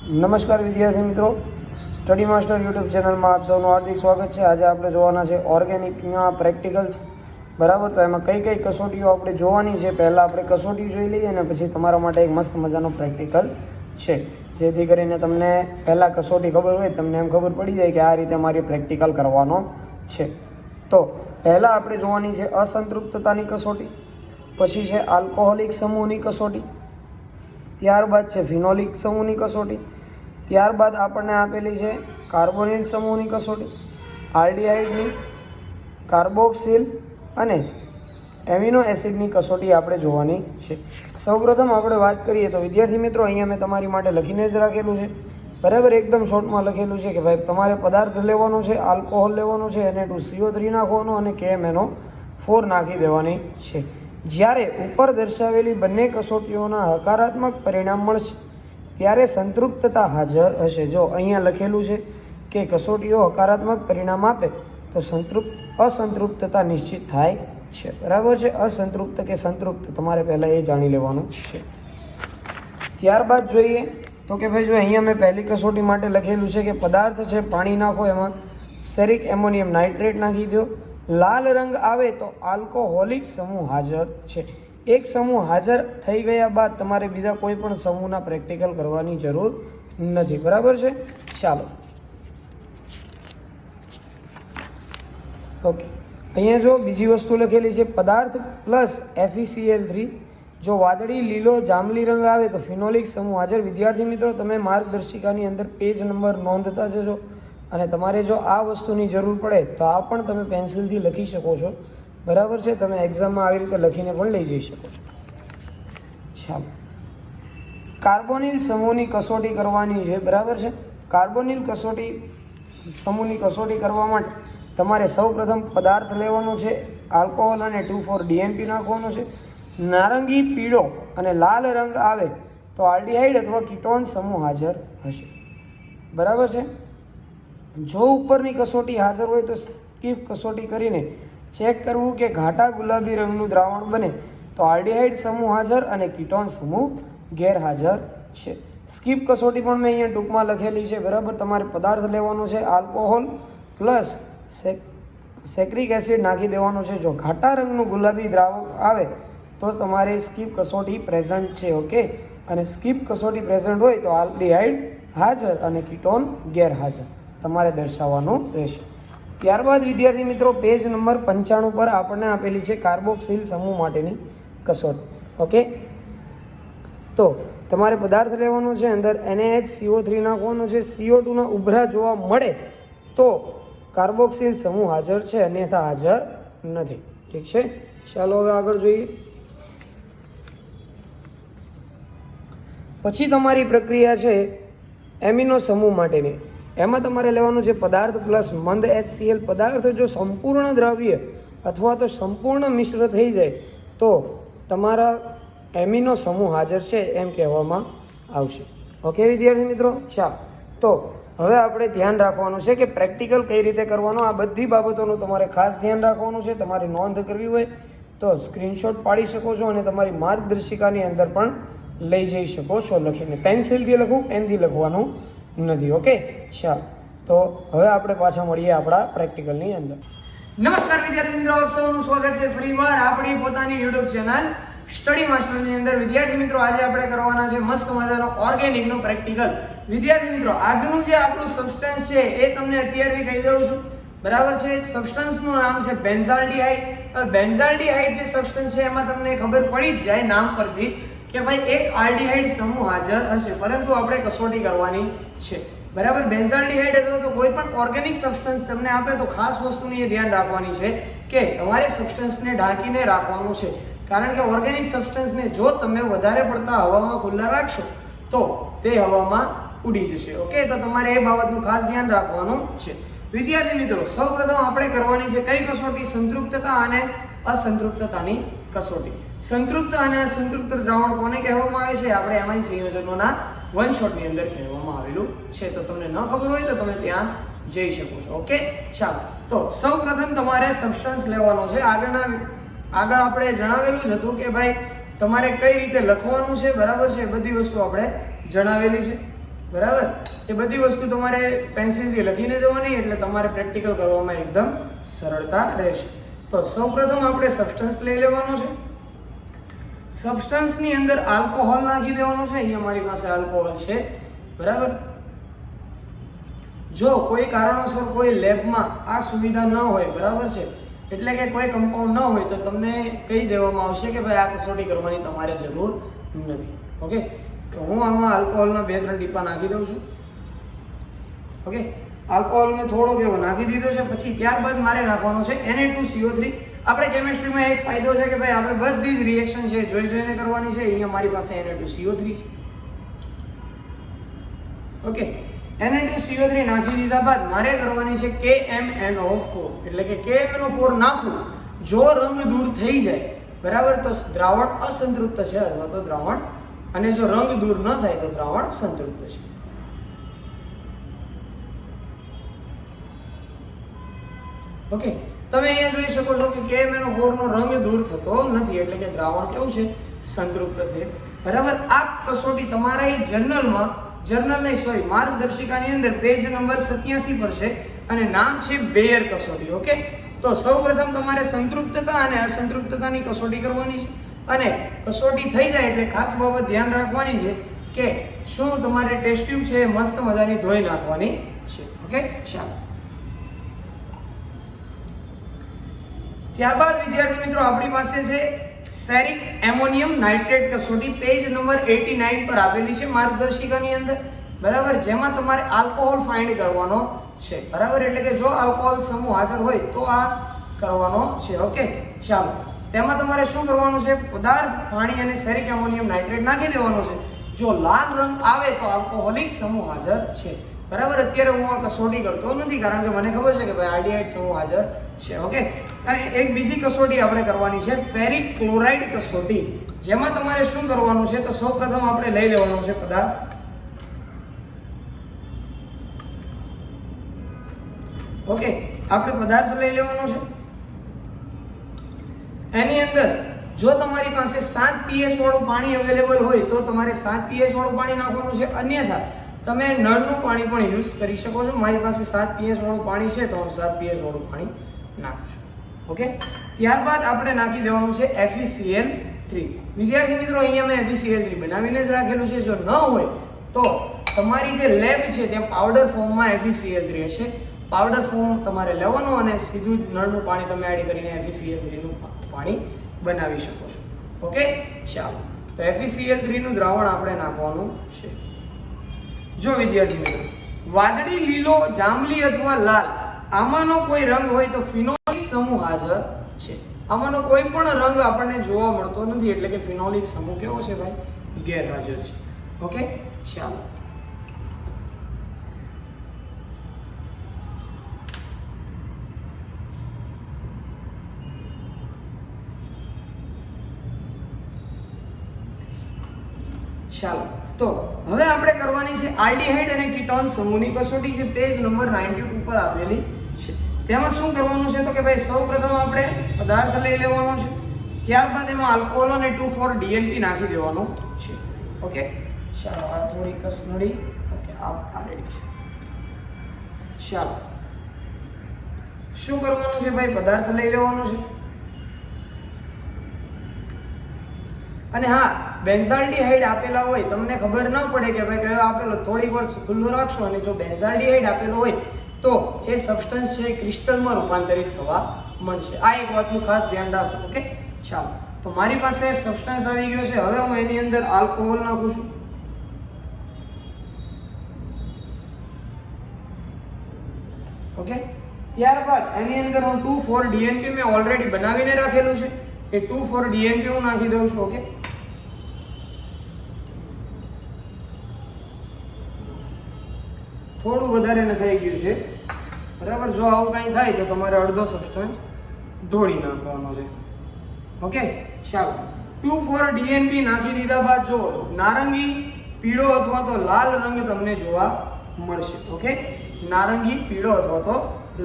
નમસ્કાર વિદ્યાર્થી મિત્રો, સ્ટડી માસ્ટર યુટ્યુબ ચેનલમાં આપ સૌનું હાર્દિક સ્વાગત છે। આજે આપણે જોવાના છે ઓર્ગેનિકના પ્રેક્ટિકલ્સ, બરાબર। તો એમાં કઈ કઈ કસોટીઓ આપણે જોવાની છે, પહેલાં આપણે કસોટી જોઈ લઈએ અને પછી તમારા માટે એક મસ્ત મજાનો પ્રેક્ટિકલ છે, જેથી કરીને તમને પહેલાં કસોટી ખબર હોય, તમને એમ ખબર પડી જાય કે આ રીતે મારી પ્રેક્ટિકલ કરવાનો છે। તો પહેલાં આપણે જોવાની છે અસંતૃપ્તતાની કસોટી, પછી છે આલ્કોહોલિક સમૂહની કસોટી, ત્યારબાદ છે ફિનોલિક સમૂહની કસોટી, ત્યારબાદ આપણને આપેલી છે કાર્બોનિલ સમૂહની કસોટી, આલ્ડીહાઇડની, કાર્બોક્સિલ અને એમિનો એસિડની કસોટી આપણે જોવાની છે। સૌપ્રથમ આપણે વાત કરીએ તો વિદ્યાર્થી મિત્રો, અહીંયા મેં તમારી માટે લખીને જ રાખેલું છે, બરાબર। એકદમ શોર્ટમાં લખેલું છે કે ભાઈ તમારે પદાર્થ લેવાનો છે, આલ્કોહોલ લેવાનો છે, Na2CO3 નાખવાનો અને KMnO4 નાખી દેવાની છે। જ્યારે ઉપર દર્શાવેલી બંને કસોટીઓના હકારાત્મક પરિણામ મળશે ત્યારે સંતૃપ્તતા હાજર હશે। જો અહીંયા લખેલું છે કે કસોટીઓ હકારાત્મક પરિણામ આપે તો અસંતૃપ્તતા નિશ્ચિત થાય છે, બરાબર છે। અસંતૃપ્ત કે સંતૃપ્ત તમારે પહેલાં એ જાણી લેવાનું છે। ત્યારબાદ જોઈએ તો કે ભાઈ જો અહીંયા મેં પહેલી કસોટી માટે લખેલું છે કે પદાર્થ છે, પાણી નાખો, એમાં સેરિક એમોનિયમ નાઇટ્રેટ નાખી દો, લાલ રંગ આવે તો આલ્કોહોલિક સમૂહ હાજર છે। એક સમૂહ હાજર થઈ ગયા બાદ તમારે બીજા કોઈ પણ સમૂહના પ્રેક્ટિકલ કરવાની જરૂર નથી, બરાબર છે। ચાલો, ઓકે। અહીંયા જો બીજી વસ્તુ લખેલી છે પદાર્થ પ્લસ FeCl3, જો વાદળી, લીલો, જાંબલી રંગ આવે તો ફિનોલિક સમૂહ હાજર। વિદ્યાર્થી મિત્રો, તમે માર્ગદર્શિકાની અંદર પેજ નંબર નોંધતા જજો, અને તમારે જો આ વસ્તુની જરૂર પડે તો આ પણ તમે પેન્સિલથી લખી શકો છો, બરાબર છે। તમે એક્ઝામમાં આવી રીતે લખીને પણ લઈ જઈ શકો છો। ચાલો, કાર્બોનિલ સમૂહની કસોટી કરવાની છે, બરાબર છે। કાર્બોનિલ સમૂહની કસોટી કરવા માટે તમારે સૌપ્રથમ પદાર્થ લેવાનો છે, આલ્કોહોલ અને 2,4-DNP નાખવાનો છે। નારંગી, પીળો અને લાલ રંગ આવે તો આલ્ડીહાઇડ અથવા કીટોન સમૂહ હાજર હશે, બરાબર છે। જો ઉપરની કસોટી હાજર હોય તો સ્કીપ કસોટી કરીને ચેક કરવું કે ઘાટા ગુલાબી રંગનું દ્રાવણ બને તો આલ્ડીહાઇડ સમૂહ હાજર અને કીટોન સમૂહ ગેરહાજર છે। સ્કીપ કસોટી પણ મેં અહીંયા ટૂંકમાં લખેલી છે, બરાબર। તમારે પદાર્થ લેવાનો છે, આલ્કોહોલ પ્લસ સેક્રિક એસિડ નાખી દેવાનો છે। જો ઘાટા રંગનું ગુલાબી દ્રાવણ આવે તો તમારે સ્કીપ કસોટી પ્રેઝન્ટ છે, ઓકે। અને સ્કીપ કસોટી પ્રેઝન્ટ હોય તો આલ્ડીહાઇડ હાજર અને કીટોન ગેરહાજર તમારે દર્શાવવાનું રહેશે। ત્યારબાદ વિદ્યાર્થી મિત્રો, પેજ નંબર 95 પર આપણને આપેલી છે કાર્બોક્સિલ સમૂહ માટેની કસોટી, ઓકે। તો તમારે પદાર્થ લેવાનો છે, અંદર NaHCO3 નાખવાનો છે, CO2 ના ઉભરા જોવા મળે તો કાર્બોક્સિલ સમૂહ હાજર છે, અન્યથા હાજર નથી, ઠીક છે। ચાલો હવે આગળ જોઈએ। પછી તમારી પ્રક્રિયા છે એમિનો સમૂહ માટેની। એમાં તમારે લેવાનું છે પદાર્થ પ્લસ મંદ HCl। પદાર્થ જો સંપૂર્ણ દ્રવ્ય અથવા તો સંપૂર્ણ મિશ્ર થઈ જાય તો તમારા એમિનો સમૂહ હાજર છે એમ કહેવામાં આવશે, ઓકે વિદ્યાર્થી મિત્રો। ચાલો, તો હવે આપણે ધ્યાન રાખવાનું છે કે પ્રેક્ટિકલ કઈ રીતે કરવાનો, આ બધી બાબતોનું તમારે ખાસ ધ્યાન રાખવાનું છે। તમારે નોંધ કરવી હોય તો સ્ક્રીનશોટ પાડી શકો છો અને તમારી માર્ગદર્શિકાની અંદર પણ લઈ જઈ શકો છો લખીને। પેન્સિલથી લખવું, પેનથી લખવાનું નથી, ઓકે। ચાલો, તો હવે આપણે પાછા મળીએ આપણા પ્રેક્ટિકલની અંદર। નમસ્કાર વિદ્યાર્થી મિત્રો, આપ સૌનું સ્વાગત છે ફરીવાર આપણી પોતાની યુટ્યુબ ચેનલ સ્ટડી માસ્ટરની અંદર। વિદ્યાર્થી મિત્રો, આજે આપણે કરવાના છે મસ્ત મજાનો ઓર્ગેનિકનો પ્રેક્ટિકલ। વિદ્યાર્થી મિત્રો, આજનું જે આપણું સબસ્ટન્સ છે એ તમને અત્યારે કહી દઉં છું, બરાબર છે। સબસ્ટન્સનું નામ છે બેન્ઝાલ્ડીહાઇડ। બેન્ઝાલ્ડીહાઇડ જે સબસ્ટન્સ છે એમાં તમને ખબર પડી જ જાય નામ પરથી કે ભાઈ એક આલ્ડીહાઇડ સમૂહ હાજર હશે, પરંતુ આપણે કસોટી કરવાની છે, બરાબર। બેન્ઝાલ્ડીહાઇડ અથવા તો કોઈ પણ ઓર્ગેનિક સબસ્ટન્સ તમને આપે તો ખાસ વસ્તુની એ ધ્યાન રાખવાની છે કે તમારે સબસ્ટન્સને ઢાંકીને રાખવાનું છે, કારણ કે ઓર્ગેનિક સબસ્ટન્સને જો તમે વધારે પડતા હવામાં ખુલ્લા રાખશો તો તે હવામાં ઉડી જશે, ઓકે। તો તમારે એ બાબતનું ખાસ ધ્યાન રાખવાનું છે। વિદ્યાર્થી મિત્રો, સૌપ્રથમ આપણે કરવાની છે કઈ કસોટી? સંતૃપ્તતા અને અસંતૃપ્તતાની કસોટી। સંતૃપ્ત અને અસંતૃપ્ત દ્રાવણ કોને કહેવામાં આવે છે? આપણે એમાં સંયોજનોના વન શોટની અંદર કહેવામાં આવેલું છે, તો તમને ન ખબર હોય તો તમે ત્યાં જઈ શકો છો, ઓકે। ચાલો, તો સૌપ્રથમ તમારે સબસ્ટન્સ લેવાનો છે। આગળ આપણે જણાવેલું જ હતું કે ભાઈ તમારે કઈ રીતે લખવાનું છે, બરાબર છે, એ બધી વસ્તુ આપણે જણાવેલી છે। બરાબર. એ બધી વસ્તુ તમારે પેન્સિલથી લખીને જવાની, એટલે તમારે પ્રેક્ટિકલ કરવામાં એકદમ સરળતા રહેશે. તો સૌપ્રથમ આપણે સબસ્ટન્સ લઈ લેવાનો છે. સબસ્ટન્સની અંદર આલ્કોહોલ નાખી દેવાનો છે. અહીંયા મારી પાસે આલ્કોહોલ છે, બરાબર. જો કોઈ કારણોસર કોઈ લેબમાં આ સુવિધા ન હોય, બરાબર છે, એટલે કે કોઈ કમ્પાઉન્ડ ન હોય, તો તમને કહી દેવામાં આવશે કે ભાઈ આ કસોટી કરવાની તમારે જરૂર નથી. ઓકે, તો હું આમાં આલ્કોહોલના 2-3 ટીપા નાખી દઉં છું. ઓકે, આલ્કોહોલ મેં થોડોક એવો નાખી દીધો છે. પછી ત્યારબાદ મારે નાખવાનો છે Na2CO3. આપણે કેમિસ્ટ્રીમાં એક ફાયદો છે કે ભાઈ આપણે બધી જ રિએક્શન છે જોઈને કરવાની છે. અહીંયા મારી પાસે Na2CO3 છે. ઓકે, Na2CO3 નાખી દીધા બાદ મારે કરવાની છે KMnO4. એટલે કે KMnO4 નાખું, જો રંગ દૂર થઈ જાય, બરાબર, તો દ્રાવણ અસંતૃપ્ત છે અથવા તો દ્રાવણ, અને જો રંગ દૂર ન થાય તો દ્રાવણ સંતૃપ્ત છે. ઓકે, તમે અહીંયા જોઈ શકો છો કે KMnO4 નો રંગ દૂર થતો નથી, એટલે કે દ્રાવણ કેવું છે? સંતૃપ્ત છે. બરાબર. આ કસોટી તમારા એ માર્ગદર્શિકાની અંદર પેજ નંબર 87 પર છે અને નામ છે બેયર કસોટી. ઓકે, તો સૌપ્રથમ તમારે સંતૃપ્તતા અને અસંતૃપ્તતાની કસોટી કરવાની છે. અને કસોટી થઈ જાય એટલે ખાસ બાબત ધ્યાન રાખવાની છે કે શું તમારે ટેસ્ટ ટ્યુબ છે મસ્ત મજાની ધોઈ નાખવાની છે. ઓકે, ચાલો. ત્યારબાદ વિદ્યાર્થી મિત્રો આપણી પાસે છે સેરિક એમોનિયમ નાઇટ્રેટ કસોટી. પેજ નંબર 89 પર આપેલી છે માર્ગદર્શિકાની અંદર, બરાબર, જેમાં તમારે આલ્કોહોલ ફાઇન્ડ કરવાનો છે. બરાબર, એટલે કે જો આલ્કોહોલ સમૂહ હાજર હોય તો આ કરવાનો છે. ઓકે, ચાલો. તેમાં તમારે શું કરવાનું છે? પદાર્થ, પાણી અને સેરિક એમોનિયમ નાઇટ્રેટ નાખી દેવાનો છે. જો લાલ રંગ આવે તો આલ્કોહોલિક સમૂહ હાજર છે. બરાબર. અત્યારે હું આ કસોટી કરતો નથી, કારણ કે મને ખબર છે કે ભાઈ આલ્ડીહાઇડ સમૂહ હાજર છે. ઓકે, અને એક બીજી કસોટી આપણે કરવાની છે ફેરિક ક્લોરાઇડ કસોટી, જેમાં તમારે શું કરવાનું છે? તો સૌપ્રથમ આપણે લઈ લેવાનો છે પદાર્થ. ઓકે, આપણે પદાર્થ લઈ લેવાનો છે. એની અંદર જો તમારી પાસે 7 pH વાળું પાણી અવેલેબલ હોય તો તમારે 7 pH વાળું પાણી નાખવાનું છે. અન્યથા તમે નળનું પાણી પણ યુઝ કરી શકો છો. મારી પાસે 7 pH વાળું પાણી છે તો હું 7 pH વાળું પાણી નાખું છું. ઓકે, ત્યારબાદ આપણે નાખી દેવાનું છે FeCl3. વિદ્યાર્થી મિત્રો, અહીંયા મેં FeCl3 બનાવીને જ રાખેલું છે. જો ન હોય તો તમારી જે લેબ છે ત્યાં પાવડર ફોર્મમાં FeCl3 હશે. પાવડર ફોર્મ તમારે લેવાનો અને સીધું નળનું પાણી તમે એડ કરીને FeCl3 નું પાણી બનાવી શકો છો. ઓકે, ચાલો. તો FeCl3 નું દ્રાવણ આપણે નાખવાનું છે. જો વિદ્યાર્થી મિત્રો, વાદળી, લીલો, જાંબલી અથવા લાલ આમાંનો કોઈ રંગ હોય તો ફિનોલિક સમૂહ હાજર છે. આમાંનો કોઈ પણ રંગ આપણને જોવા મળતો નથી, એટલે કે ફિનોલિક સમૂહ કેવો છે ભાઈ? ગેરહાજર છે. ઓકે, ચાલો. ચાલો, તો હવે આપણે કરવાની છે આલ્ડીહાઇડ અને કીટોન સમૂહની કસોટી છે. પેજ નંબર 92 પર આપેલી છે. તેમાં શું કરવાનું છે? તો કે ભાઈ સૌપ્રથમ આપણે પદાર્થ લઈ લેવાનો છે. ત્યારબાદ એમાં આલ્કોહોલ અને 2,4-DNP નાખી દેવાનું છે. ઓકે, ચાલો. આ થોડી કસનળી. ઓકે, આ રેડી છે. ચાલો, શું કરવાનું છે ભાઈ? પદાર્થ લઈ લેવાનો છે. અને હા, બેન્ઝાલ્ડીહાઇડ આપેલા હોય, તમને ખબર ન પડે કે ભાઈ કયો આપેલો, થોડી વાર ખુલ્લું રાખશો અને જો બેન્ઝાલ્ડીહાઇડ આપેલો હોય તો એ સબસ્ટન્સ છે ક્રિસ્ટલમાં રૂપાંતરિત થવા મળશે. આ એક વાતનું ખાસ ધ્યાન રાખો. ઓકે, ચાલો. તો મારી પાસે સબસ્ટન્સ આવી ગયો છે. હવે હું એની અંદર આલ્કોહોલ નાખું છું. ઓકે, ત્યારબાદ એની અંદર હું 2,4-DNP મેં ઓલરેડી બનાવીને રાખેલું છે. એ 2,4-DNP હું નાખી દઉં છું. ઓકે, થોડું વધારે નખાઈ ગયું છે. બરાબર. જો આવું કંઈ થાય તો તમારે અડધો સબસ્ટન્સ ઢોળી નાખવાનો છે. ઓકે, ચાલો. 2,4-DNP નાખી દીધા બાદ જો નારંગી, પીળો અથવા તો લાલ રંગ તમને જોવા મળશે. ઓકે, નારંગી, પીળો અથવા તો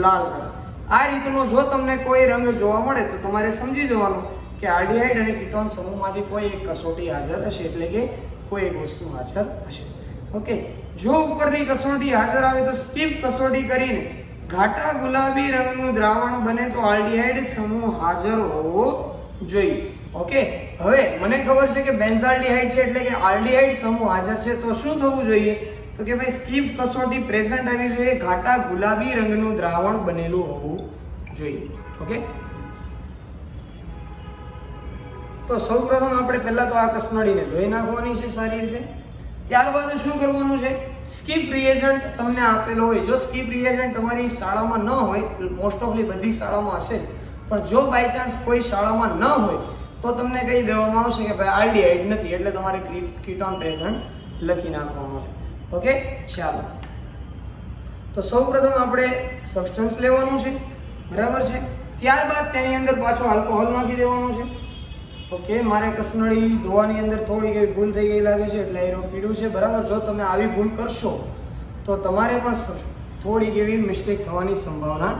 લાલ રંગ. આ રીતનો જો તમને કોઈ રંગ જોવા મળે તો તમારે સમજી જવાનું કે આલ્ડીહાઇડ અને કીટોન સમૂહમાંથી કોઈ એક કસોટી હાજર હશે, એટલે કે કોઈ એક વસ્તુ હાજર હશે. ઓકે, જો ઉપરની કસોટી હાજર આવે તો સ્ટીફ કસોટી કરીને ઘાટા ગુલાબી રંગનું દ્રાવણ બને તો આલ્ડીહાઇડ સમૂહ હાજર હોવો જોઈએ. ઓકે, હવે મને ખબર છે કે બેન્ઝાલ્ડીહાઇડ છે એટલે કે આલ્ડીહાઇડ સમૂહ હાજર છે, તો શું થવું જોઈએ? તો કે ભાઈ સ્ટીફ કસોટી પ્રેઝન્ટ આવી જોઈએ, ઘાટા ગુલાબી રંગનું દ્રાવણ બનેલું હોવું જોઈએ. ઓકે, તો સૌપ્રથમ આપણે પહેલા તો આ કસનળીને ધોઈ નાખવાની છે સારી રીતે. ત્યારબાદ શું કરવાનું છે? સ્કીપ રિએજન્ટ તમને આપેલો હોય, જો સ્કીપ રિએજન્ટ તમારી શાળામાં ન હોય, મોસ્ટ ઓફલી બધી શાળામાં હશે, પણ જો બાય ચાન્સ કોઈ શાળામાં ન હોય તો તમને કહી દેવામાં આવશે કે ભાઈ આલ્ડીહાઇડ નથી, એટલે તમારે કીટોન પ્રેઝન્ટ લખી નાખવાનું છે. ઓકે, ચાલો. તો સૌપ્રથમ આપણે સબસ્ટન્સ લેવાનું છે, બરાબર છે. ત્યારબાદ તેની અંદર પાછો આલ્કોહોલ નાખી દેવાનું છે. ઓકે, મારે કસનળી ધોવાની અંદર થોડી એવી ભૂલ થઈ ગઈ લાગે છે એટલે એનો પીડું છે, બરાબર. જો તમે આવી ભૂલ કરશો તો તમારે પણ થોડીક એવી મિસ્ટેક થવાની સંભાવના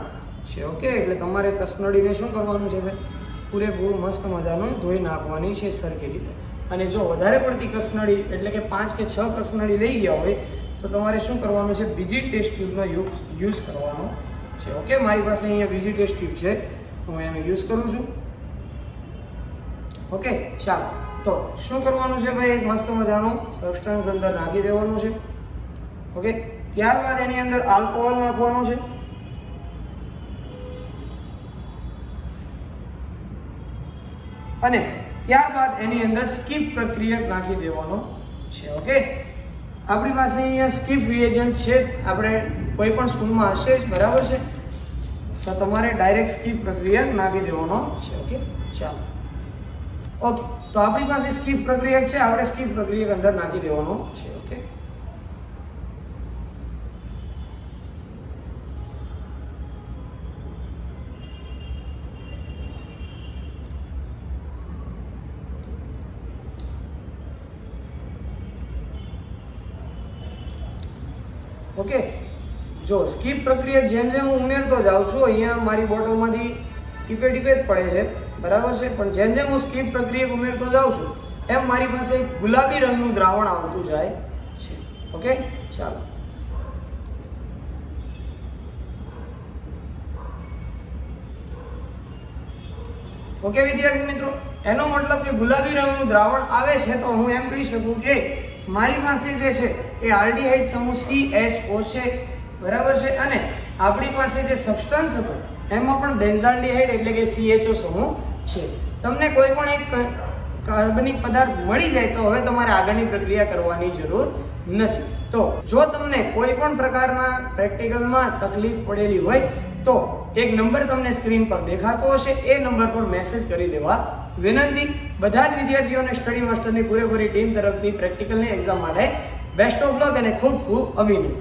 છે. ઓકે, એટલે તમારે કસનળીને શું કરવાનું છે ભાઈ? પૂરેપૂરું મસ્ત મજાનું ધોઈ નાખવાની છે સરખી રીતે. અને જો વધારે પડતી કસનળી એટલે કે 5 કે 6 કસનળી લઈ ગયા હોય તો તમારે શું કરવાનું છે? બીજી ટેસ્ટ ટ્યુબનો યુઝ કરવાનો છે. ઓકે, મારી પાસે અહીંયા બીજી ટેસ્ટ ટ્યુબ છે, હું એનો યુઝ કરું છું. ઓકે, ચાલો. તો શું કરવાનું છે ભાઈ? એક મસ્ત મજાનું સબસ્ટન્સ અંદર નાખી દેવાનું છે. ઓકે, ત્યારબાદ એની અંદર આલ્કોહોલ નાખવાનું છે. અને ત્યારબાદ એની અંદર સ્કીપ પ્રક્રિયક નાખી દેવાનો છે. ઓકે, આપણી પાસે અહીંયા સ્કીપ રિએજન્ટ છે, આપણે કોઈ પણ સ્કૂલમાં હશે જ, બરાબર છે. તો તમારે ડાયરેક્ટ સ્કીપ પ્રક્રિયક નાખી દેવાનો છે. ઓકે, ચાલો. ઓકે, તો આપણી પાસે સ્કીપ પ્રક્રિયક છે, આપણે સ્કીપ પ્રક્રિયક અંદર નાખી દેવાનો છે. ઓકે, ઓકે, જો સ્કીપ પ્રક્રિયક જેમ જેમ હું ઉમેરતો જાઉં છું, અહીંયા મારી બોટલમાંથી ટીપે ટીપે જ પડે છે, બરાબર છે. પણ જેમ જેમ હું સ્કીપ પ્રક્રિયક ઉમેરતો જાઉં છું એમ મારી પાસે એક ગુલાબી રંગનું દ્રાવણ આવતું જાય છે. ઓકે, ચાલો. ઓકે વિદ્યાર્થી મિત્રો, એનો મતલબ કે ગુલાબી રંગનું દ્રાવણ આવે છે તો હું એમ કહી શકું કે મારી પાસે જે છે એ આલ્ડીહાઇડ સમૂહ CHO છે, બરાબર છે. અને આપણી પાસે જે સબસ્ટન્સ હતો એમાં પણ બેન્ઝાલ્ડીહાઇડ એટલે કે CHO સમૂહ છે. તમને કોઈ પણ એક કાર્બનિક પદાર્થ મળી જાય તો હવે તમારે આગળની પ્રક્રિયા કરવાની જરૂર નથી. તો જો તમને કોઈ પણ પ્રકારના પ્રેક્ટિકલમાં તકલીફ પડેલી હોય તો એક નંબર તમને સ્ક્રીન પર દેખાતો હશે, એ નંબર પર મેસેજ કરી દેવા વિનંતી. બધા જ વિદ્યાર્થીઓને સ્ટડી માસ્ટરની પૂરેપૂરી ટીમ તરફથી પ્રેક્ટિકલની એક્ઝામ માટે બેસ્ટ ઓફ લક અને ખૂબ ખૂબ અભિનંદન.